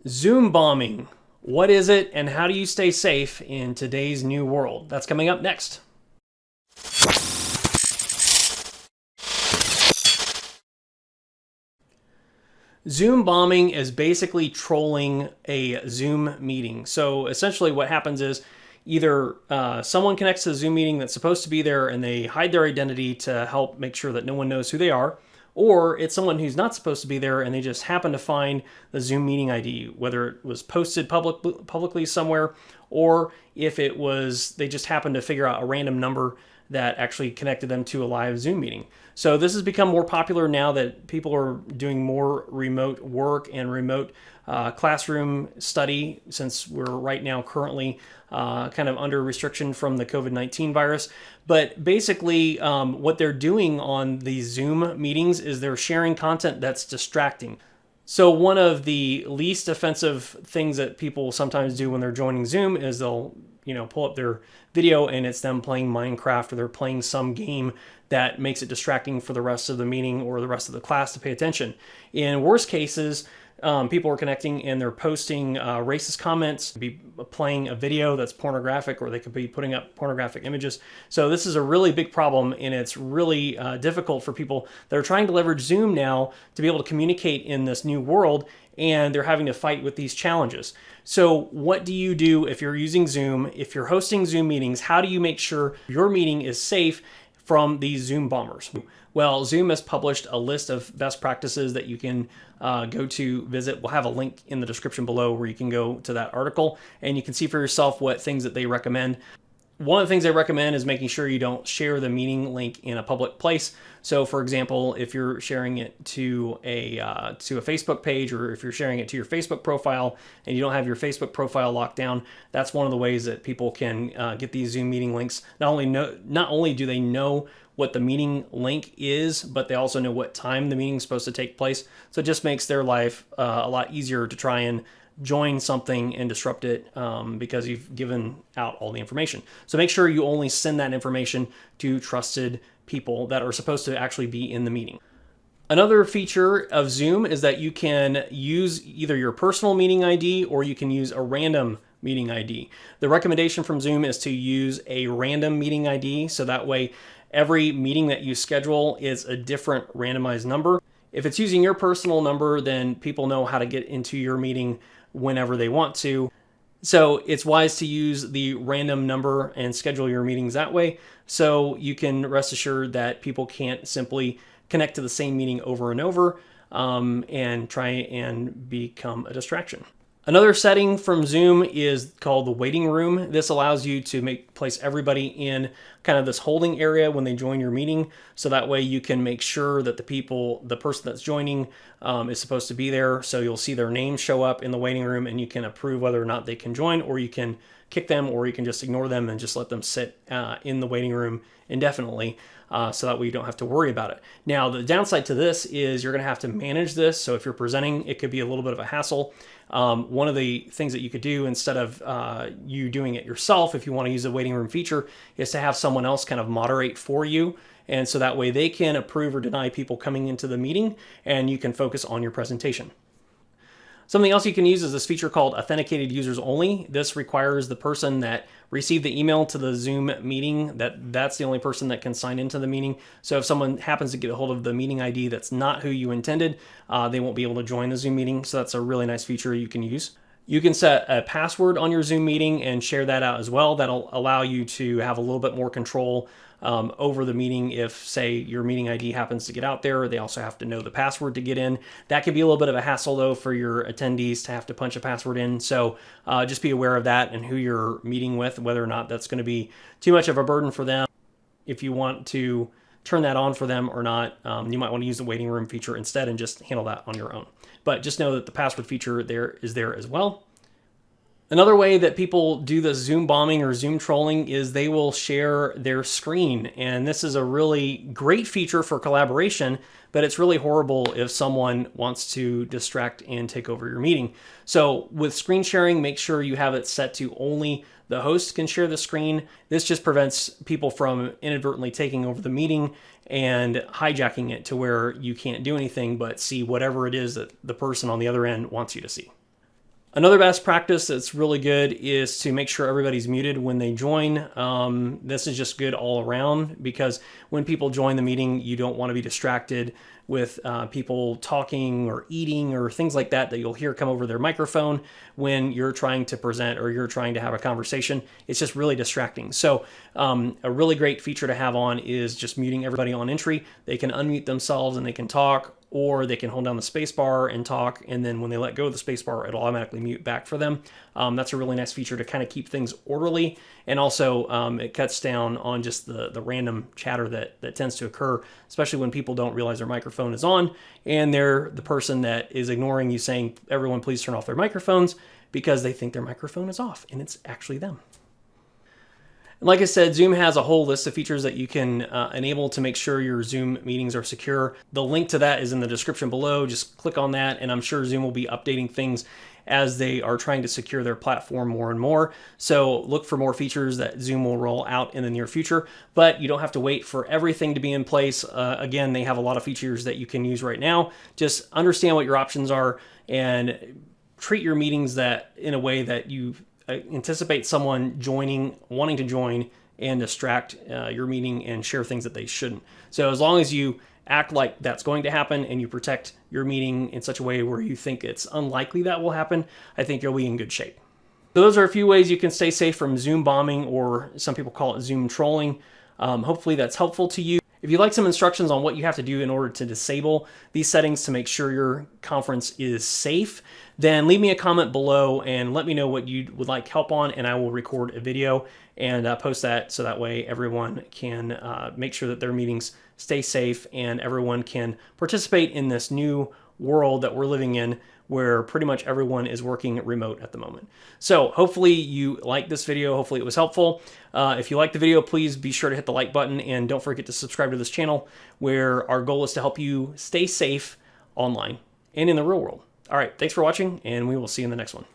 Zoom bombing. What is it and how do you stay safe in today's new world? That's coming up next. Zoom bombing is basically trolling a Zoom meeting. So essentially what happens is either someone connects to the Zoom meeting that's supposed to be there and they hide their identity to help make sure that no one knows who they are, or it's someone who's not supposed to be there and they just happen to find the Zoom meeting ID, whether it was posted publicly somewhere, or if it was they just happened to figure out a random number that actually connected them to a live Zoom meeting. So this has become more popular now that people are doing more remote work and remote classroom study, since we're right now currently kind of under restriction from the COVID-19 virus. But basically what they're doing on these Zoom meetings is they're sharing content that's distracting. So one of the least offensive things that people sometimes do when they're joining Zoom is they'll pull up their video and it's them playing Minecraft, or they're playing some game that makes it distracting for the rest of the meeting or the rest of the class to pay attention. In worst cases, people are connecting and they're posting racist comments, be playing a video that's pornographic, or they could be putting up pornographic images. So this is a really big problem, and it's really difficult for people that are trying to leverage Zoom now to be able to communicate in this new world, and they're having to fight with these challenges. So what do you do if you're using Zoom? If you're hosting Zoom meetings, how do you make sure your meeting is safe from these Zoom bombers? Well, Zoom has published a list of best practices that you can go to visit. We'll have a link in the description below where you can go to that article and you can see for yourself what things that they recommend. One of the things they recommend is making sure you don't share the meeting link in a public place. So for example, if you're sharing it to a Facebook page, or if you're sharing it to your Facebook profile and you don't have your Facebook profile locked down, that's one of the ways that people can get these Zoom meeting links. Not only do they know what the meeting link is, but they also know what time the meeting is supposed to take place. So it just makes their life a lot easier to try and join something and disrupt it because you've given out all the information. So make sure you only send that information to trusted people that are supposed to actually be in the meeting. Another feature of Zoom is that you can use either your personal meeting ID or you can use a random meeting ID. The recommendation from Zoom is to use a random meeting ID, so that way every meeting that you schedule is a different randomized number. If it's using your personal number, then people know how to get into your meeting whenever they want to. So it's wise to use the random number and schedule your meetings that way, so you can rest assured that people can't simply connect to the same meeting over and over and try and become a distraction. Another setting from Zoom is called the waiting room. This allows you to place everybody in kind of this holding area when they join your meeting. So that way you can make sure that the person that's joining is supposed to be there. So you'll see their name show up in the waiting room and you can approve whether or not they can join, or you can kick them, or you can just ignore them and just let them sit in the waiting room indefinitely. So that way you don't have to worry about it. Now, the downside to this is you're going to have to manage this. So if you're presenting, it could be a little bit of a hassle. One of the things that you could do instead of you doing it yourself, if you want to use the waiting room feature, is to have someone else kind of moderate for you. And so that way they can approve or deny people coming into the meeting and you can focus on your presentation. Something else you can use is this feature called authenticated users only. This requires the person that received the email to the Zoom meeting, that's the only person that can sign into the meeting. So if someone happens to get a hold of the meeting ID that's not who you intended, they won't be able to join the Zoom meeting. So that's a really nice feature you can use. You can set a password on your Zoom meeting and share that out as well. That'll allow you to have a little bit more control over the meeting. If, say, your meeting ID happens to get out there, they also have to know the password to get in. That could be a little bit of a hassle, though, for your attendees to have to punch a password in. So just be aware of that and who you're meeting with, whether or not that's going to be too much of a burden for them. If you want to turn that on for them or not, you might want to use the waiting room feature instead and just handle that on your own. But just know that the password feature is there as well. Another way that people do the Zoom bombing or Zoom trolling is they will share their screen. And this is a really great feature for collaboration, but it's really horrible if someone wants to distract and take over your meeting. So with screen sharing, make sure you have it set to only the host can share the screen. This just prevents people from inadvertently taking over the meeting and hijacking it to where you can't do anything but see whatever it is that the person on the other end wants you to see. Another best practice that's really good is to make sure everybody's muted when they join. This is just good all around, because when people join the meeting, you don't want to be distracted with people talking or eating or things like that you'll hear come over their microphone when you're trying to present or you're trying to have a conversation. It's just really distracting. So a really great feature to have on is just muting everybody on entry. They can unmute themselves and they can talk, or they can hold down the space bar and talk, and then when they let go of the space bar, it'll automatically mute back for them. That's a really nice feature to kind of keep things orderly, and also it cuts down on just the random chatter that tends to occur, especially when people don't realize their microphone is on, and they're the person that is ignoring you saying, everyone please turn off their microphones, because they think their microphone is off, and it's actually them. Like I said, Zoom has a whole list of features that you can enable to make sure your Zoom meetings are secure. The link to that is in the description below. Just click on that, and I'm sure Zoom will be updating things as they are trying to secure their platform more and more. So look for more features that Zoom will roll out in the near future, but you don't have to wait for everything to be in place. Again, they have a lot of features that you can use right now. Just understand what your options are and treat your meetings in a way that you anticipate someone wanting to join and distract your meeting and share things that they shouldn't. So as long as you act like that's going to happen and you protect your meeting in such a way where you think it's unlikely that will happen, I think you'll be in good shape. So those are a few ways you can stay safe from Zoom bombing, or some people call it Zoom trolling. Hopefully that's helpful to you. If you'd like some instructions on what you have to do in order to disable these settings to make sure your conference is safe, then leave me a comment below and let me know what you would like help on, and I will record a video and post that, so that way everyone can make sure that their meetings stay safe and everyone can participate in this new world that we're living in, where pretty much everyone is working remote at the moment. So hopefully you liked this video. Hopefully it was helpful. If you liked the video, please be sure to hit the like button, and don't forget to subscribe to this channel, where our goal is to help you stay safe online and in the real world. All right, thanks for watching, and we will see you in the next one.